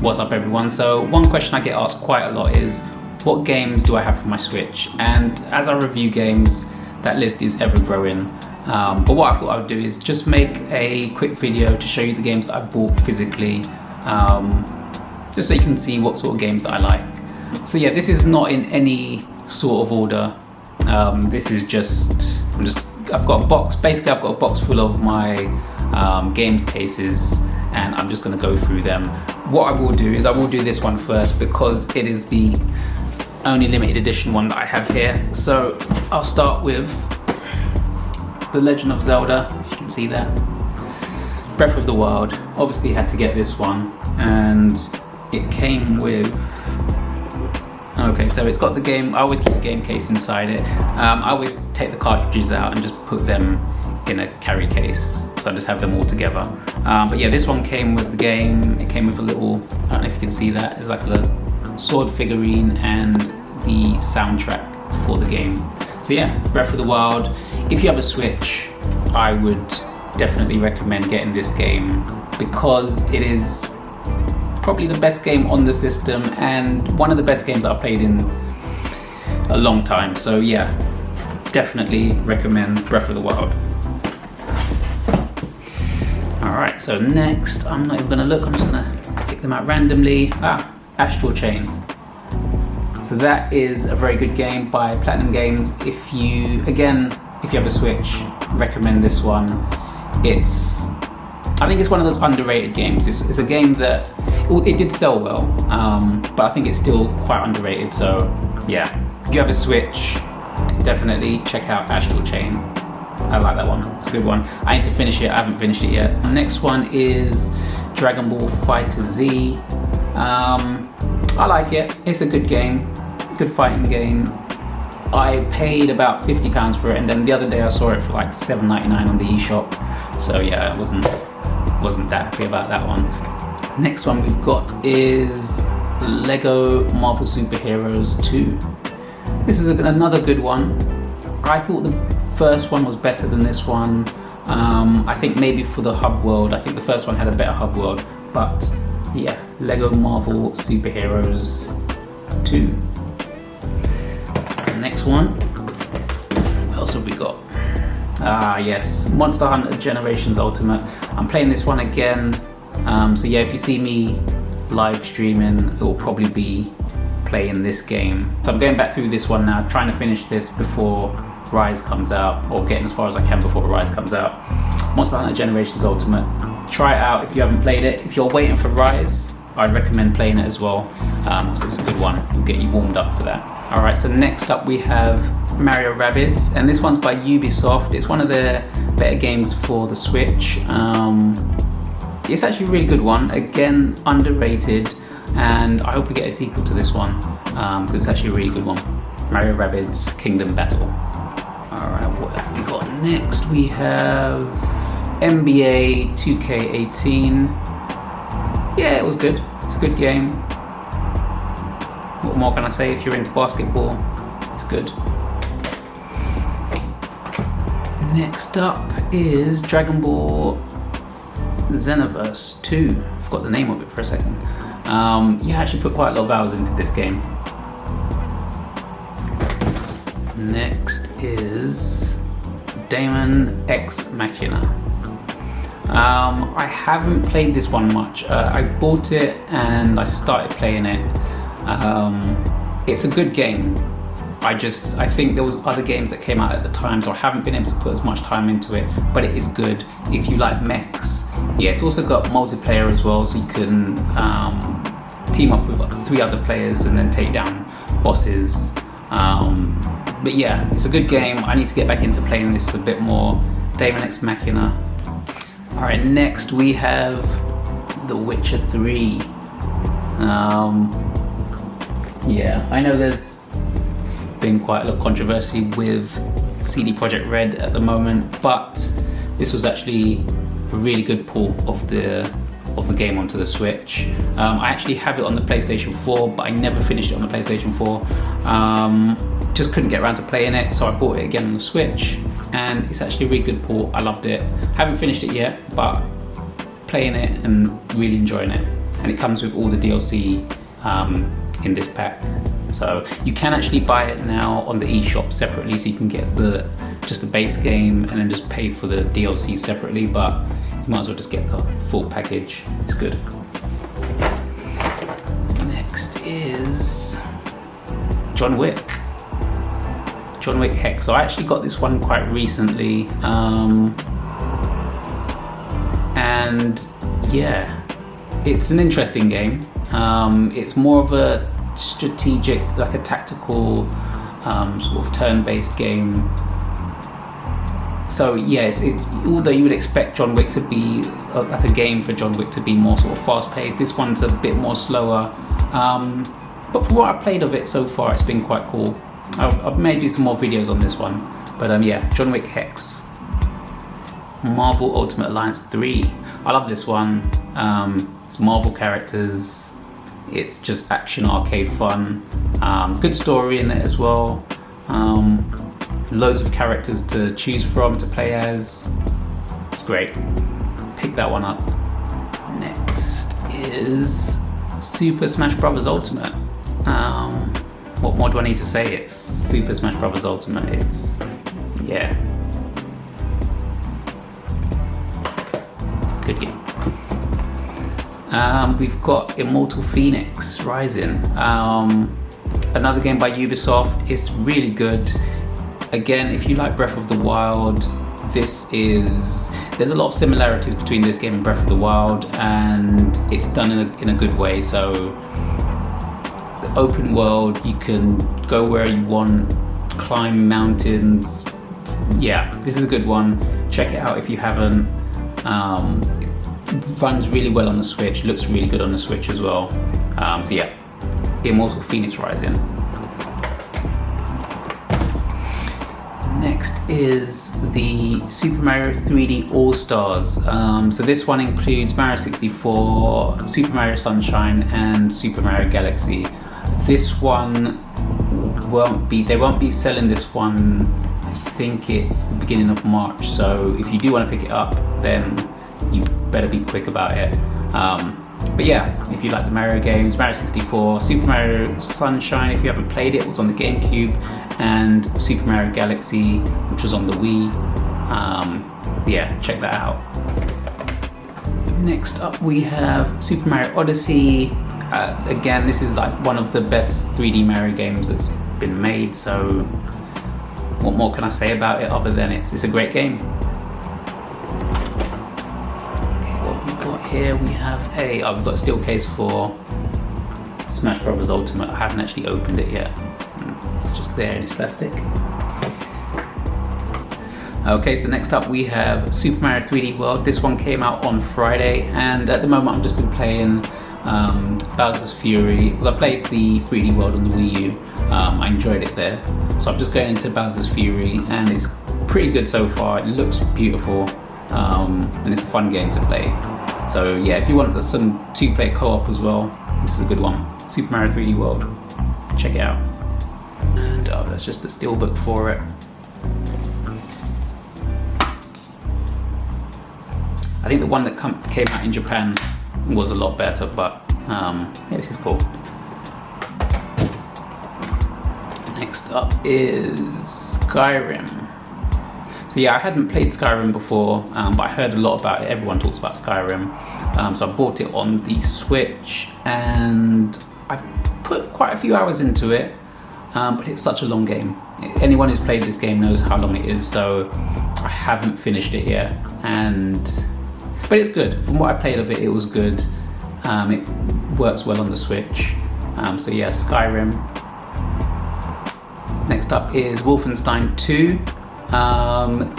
What's up everyone? So one question I get asked quite a lot is, what games do I have for my Switch? And as I review games, that list is ever growing. But what I thought I would do is just make a quick video to show you the games that I bought physically, just so you can see what sort of games that I like. So yeah, this is not in any sort of order. This is I've got a box, basically I've got a box full of my games cases, and I'm just going to go through them. What I will do is I will do this one first because it is the only limited edition one that I have here. So I'll start with The Legend of Zelda, if you can see that. Breath of the Wild, obviously had to get this one, and it came with, okay, so it's got the game, I always keep the game case inside it. I always take the cartridges out and just put them in a carry case, so I just have them all together. But yeah, this one came with the game. It came with a little, I don't know if you can see that, it's like a sword figurine and the soundtrack for the game. So yeah, Breath of the Wild. If you have a Switch, I would definitely recommend getting this game because it is probably the best game on the system and one of the best games I've played in a long time. So yeah, definitely recommend Breath of the Wild. Alright, so next, I'm not even going to look, I'm just going to pick them out randomly. Astral Chain. So that is a very good game by Platinum Games. If you have a Switch, recommend this one. I think it's one of those underrated games. It's a game that, it did sell well, but I think it's still quite underrated. So yeah, if you have a Switch, definitely check out Astral Chain. I like that one, it's a good one. I need to finish it, I haven't finished it yet. The next one is Dragon Ball FighterZ. I like it, it's a good game, good fighting game. I paid about £50 for it, and then the other day I saw it for like $7.99 on the eShop. So yeah, I wasn't that happy about that one. Next one we've got is Lego Marvel Superheroes 2. This is another good one. I thought the first one was better than this one. I think maybe for the hub world, I think the first one had a better hub world, but yeah, Lego Marvel Superheroes 2. The next one, what else have we got? Yes, Monster Hunter Generations Ultimate. I'm playing this one again, so yeah, if you see me live streaming, it will probably be playing this game. So I'm going back through this one now, trying to finish this before Rise comes out, or getting as far as I can before Rise comes out. Monster Hunter Generations Ultimate. Try it out if you haven't played it. If you're waiting for Rise, I'd recommend playing it as well, because it's a good one. It'll get you warmed up for that. Alright, so next up we have Mario Rabbids, and this one's by Ubisoft. It's one of their better games for the Switch. It's actually a really good one. Again, underrated, and I hope we get a sequel to this one, because it's actually a really good one. Mario Rabbids Kingdom Battle. Alright, what have we got next? We have NBA 2K18. Yeah, it was good. It's a good game. What more can I say? If you're into basketball, it's good. Next up is Dragon Ball Xenoverse 2. I forgot the name of it for a second. You actually put quite a lot of hours into this game. Next is Daemon X Machina. I haven't played this one much. I bought it and I started playing it. It's a good game. I think there was other games that came out at the time, so I haven't been able to put as much time into it, but it is good if you like mechs. Yeah, it's also got multiplayer as well, so you can team up with 3 other players and then take down bosses. But yeah, it's a good game. I need to get back into playing this a bit more. Daemon X Machina. Alright, next we have The Witcher 3. Yeah, I know there's been quite a lot of controversy with CD Projekt Red at the moment, but this was actually a really good port of the game onto the Switch. I actually have it on the PlayStation 4, but I never finished it on the PlayStation 4. Just couldn't get around to playing it, so I bought it again on the Switch, and it's actually a really good port. I loved it. Haven't finished it yet, but playing it and really enjoying it. and it comes with all the DLC in this pack. So you can actually buy it now on the eShop separately, so you can get just the base game and then just pay for the DLC separately, but you might as well just get the full package. It's good. Next is John Wick Hex. So I actually got this one quite recently, and yeah, it's an interesting game. It's more of a strategic, like a tactical sort of turn-based game. So yes, although you would expect John Wick to be like a game for John Wick to be more sort of fast-paced, this one's a bit more slower. But from what I've played of it so far, it's been quite cool. I may do some more videos on this one, but yeah, John Wick Hex. Marvel Ultimate Alliance 3. I love this one. It's Marvel characters. It's just action arcade fun. Good story in it as well. Loads of characters to choose from, to play as. It's great. Pick that one up. Next is Super Smash Bros. Ultimate. What more do I need to say? It's Super Smash Bros. Ultimate. It's, yeah. Good game. We've got Immortal Phoenix Rising. Another game by Ubisoft. It's really good. Again, if you like Breath of the Wild, there's a lot of similarities between this game and Breath of the Wild, and it's done in a good way. So the open world, you can go where you want, climb mountains. Yeah, this is a good one. Check it out if you haven't. It runs really well on the Switch, looks really good on the Switch as well. So yeah, Immortal Phoenix Rising. Next is the Super Mario 3D All-Stars. So this one includes Mario 64, Super Mario Sunshine, and Super Mario Galaxy. This one they won't be selling this one. I think it's the beginning of March. So if you do want to pick it up, then you better be quick about it. But yeah, if you like the Mario games, Mario 64, Super Mario Sunshine, if you haven't played it, was on the GameCube, and Super Mario Galaxy, which was on the Wii. Yeah, check that out. Next up we have Super Mario Odyssey. Again, this is like one of the best 3D Mario games that's been made, so what more can I say about it other than it's a great game. Here we have we've got a steel case for Smash Bros. Ultimate. I haven't actually opened it yet. It's just there in its plastic. Okay, so next up we have Super Mario 3D World. This one came out on Friday, and at the moment I've just been playing Bowser's Fury, because I played the 3D World on the Wii U. I enjoyed it there. So I'm just going into Bowser's Fury, and it's pretty good so far. It looks beautiful, and it's a fun game to play. So yeah, if you want some two-player co-op as well, this is a good one. Super Mario 3D World. Check it out. And that's just a steelbook for it. I think the one that came out in Japan was a lot better, but yeah, this is cool. Next up is Skyrim. So yeah, I hadn't played Skyrim before, but I heard a lot about it. Everyone talks about Skyrim. So I bought it on the Switch, and I've put quite a few hours into it, but it's such a long game. Anyone who's played this game knows how long it is, so I haven't finished it yet. But it's good. From what I played of it, it was good. It works well on the Switch. So yeah, Skyrim. Next up is Wolfenstein 2.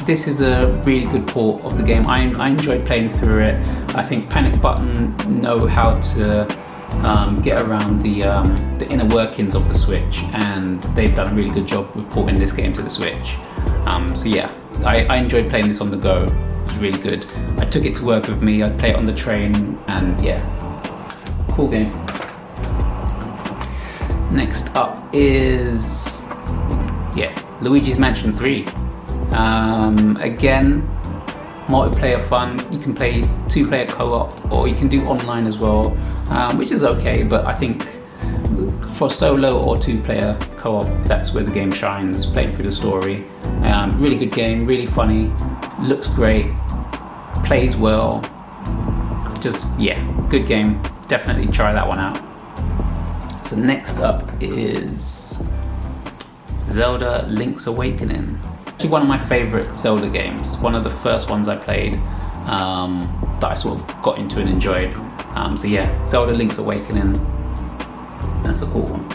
This is a really good port of the game. I enjoyed playing through it. I think Panic Button know how to get around the inner workings of the Switch, and they've done a really good job with porting this game to the Switch. So yeah, I enjoyed playing this on the go. It was really good. I took it to work with me. I'd play it on the train, and yeah, cool game. Next up is Luigi's Mansion 3. Again, multiplayer fun. You can play 2-player co-op, or you can do online as well, which is okay, but I think for solo or 2-player co-op, that's where the game shines, playing through the story. Really good game, really funny, looks great, plays well. Just, yeah, good game. Definitely try that one out. So next up is Zelda Link's Awakening. Actually one of my favorite Zelda games. One of the first ones I played that I sort of got into and enjoyed. So yeah, Zelda Link's Awakening. That's a cool one.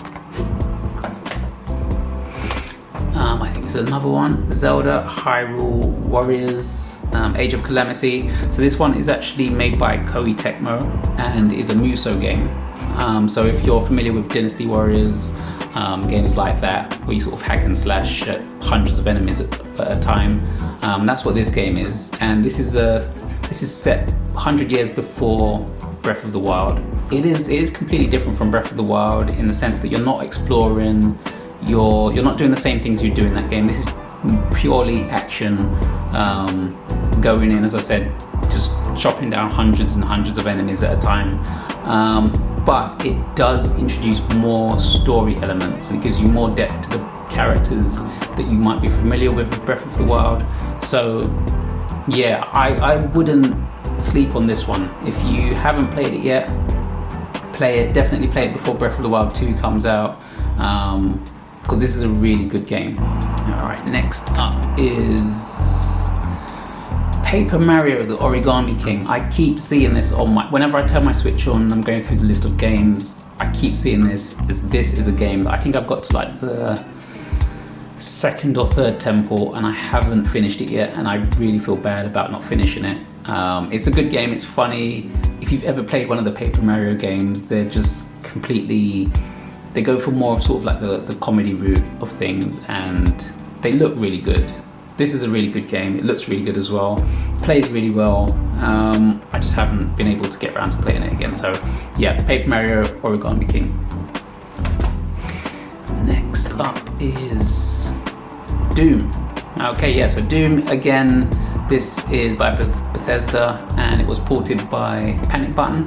I think it's another one, Zelda Hyrule Warriors Age of Calamity. So this one is actually made by Koei Tecmo and is a Muso game. So if you're familiar with Dynasty Warriors, games like that, where you sort of hack and slash at hundreds of enemies at a time, that's what this game is. And this is set 100 years before Breath of the Wild. It is completely different from Breath of the Wild in the sense that you're not exploring, you're not doing the same things you do in that game. This is purely action, going in, as I said, just chopping down hundreds and hundreds of enemies at a time. But it does introduce more story elements, and it gives you more depth to the characters that you might be familiar with Breath of the Wild. So yeah, I wouldn't sleep on this one. If you haven't played it yet, play it. Definitely play it before Breath of the Wild 2 comes out, because this is a really good game. Alright, next up is Paper Mario the Origami King. I keep seeing this on whenever I turn my Switch on and I'm going through the list of games, I keep seeing this is a game that I think I've got to like the second or third temple and I haven't finished it yet, and I really feel bad about not finishing it. It's a good game, it's funny. If you've ever played one of the Paper Mario games, they're just completely, they go for more of sort of like the comedy route of things, and they look really good. This is a really good game. It looks really good as well. Plays really well. I just haven't been able to get around to playing it again. So yeah, Paper Mario Origami King. Next up is Doom. Okay, yeah, so Doom again. This is by Bethesda and it was ported by Panic Button.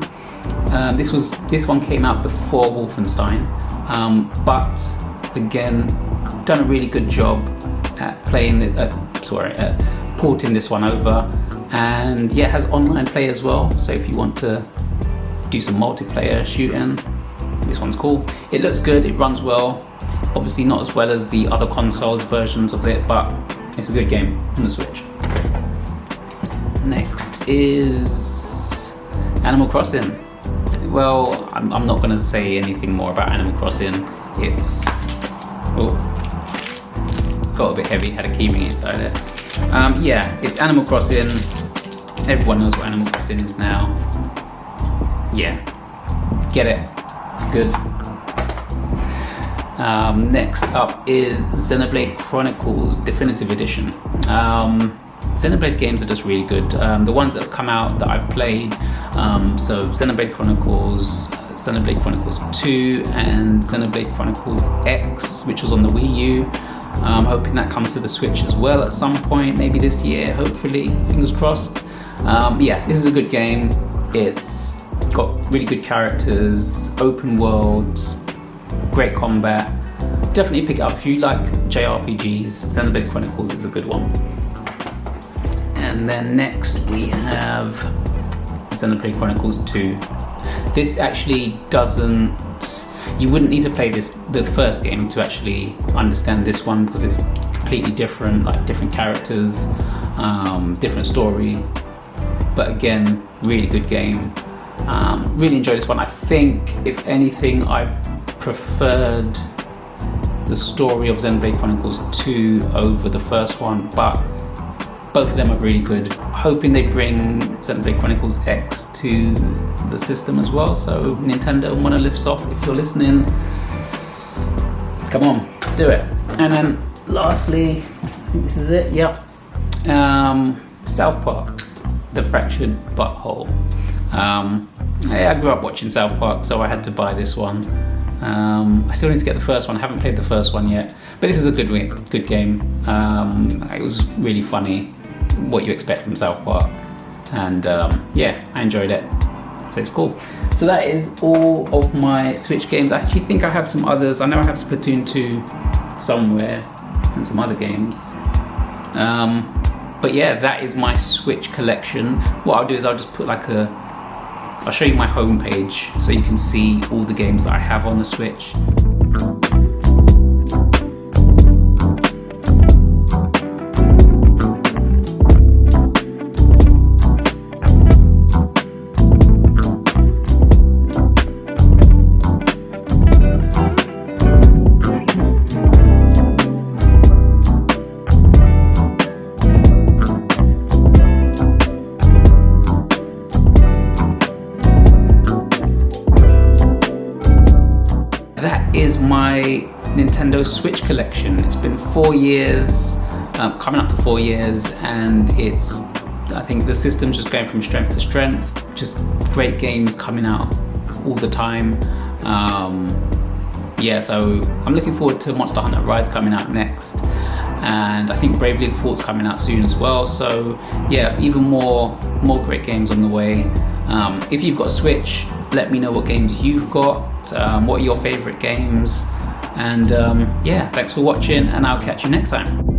This one came out before Wolfenstein, but again, done a really good job at porting this one over, and yeah, it has online play as well. So if you want to do some multiplayer shooting, this one's cool. It looks good, it runs well. Obviously not as well as the other consoles versions of it, but it's a good game on the Switch. Next is Animal Crossing. Well, I'm not going to say anything more about Animal Crossing. It's felt a bit heavy, had a keyring inside it. Yeah, it's Animal Crossing. Everyone knows what Animal Crossing is now. Yeah, get it. It's good. Next up is Xenoblade Chronicles Definitive Edition. Xenoblade games are just really good. The ones that have come out that I've played, so Xenoblade Chronicles 2 and Xenoblade Chronicles X, which was on the Wii U. I'm hoping that comes to the Switch as well at some point, maybe this year, hopefully, fingers crossed. Yeah, this is a good game. It's got really good characters, open worlds, great combat. Definitely pick it up if you like JRPGs. Xenoblade Chronicles is a good one. And then next we have Xenoblade Chronicles 2. This actually doesn't, you wouldn't need to play the first game to actually understand this one, because it's completely different, like different characters, different story. But again, really good game. Really enjoyed this one. I think, if anything, I preferred the story of Xenoblade Chronicles 2 over the first one, but both of them are really good. Hoping they bring Xenoblade Chronicles X to the system as well. So Nintendo, Monolith Soft, if you're listening, come on, do it. And then lastly, I think this is it, yep. South Park, The Fractured Butthole. I grew up watching South Park, so I had to buy this one. I still need to get the first one. I haven't played the first one yet, but this is a good game. It was really funny, what you expect from South Park, and yeah, I enjoyed it, so it's cool. So that is all of my Switch games. I actually think I have some others. I know I have Splatoon 2 somewhere and some other games, but yeah, that is my Switch collection. What I'll do is I'll just put like I'll show you my home page so you can see all the games that I have on the Switch. That is my Nintendo Switch collection. It's been 4 years, coming up to 4 years, and I think the system's just going from strength to strength. Just great games coming out all the time. Yeah, so I'm looking forward to Monster Hunter Rise coming out next, and I think Bravely Default's coming out soon as well. So yeah, even more great games on the way. If you've got a Switch, let me know what games you've got, what are your favorite games, and yeah, thanks for watching, and I'll catch you next time.